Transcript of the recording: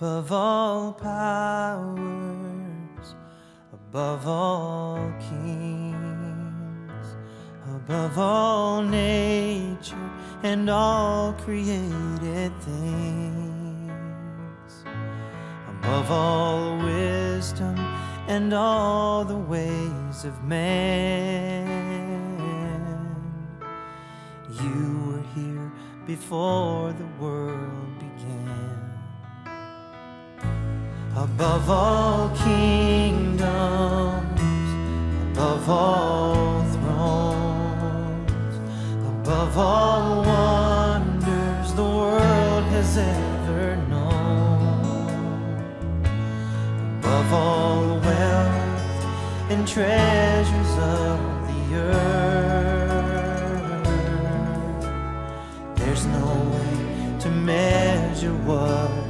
above all powers, above all kings, above all nature and all created things, above all wisdom and all the ways of man. You were here before the world began. Above all kingdoms, above all thrones, above all wonders the world has ever known, above all wealth and treasures of the earth, there's no way to measure what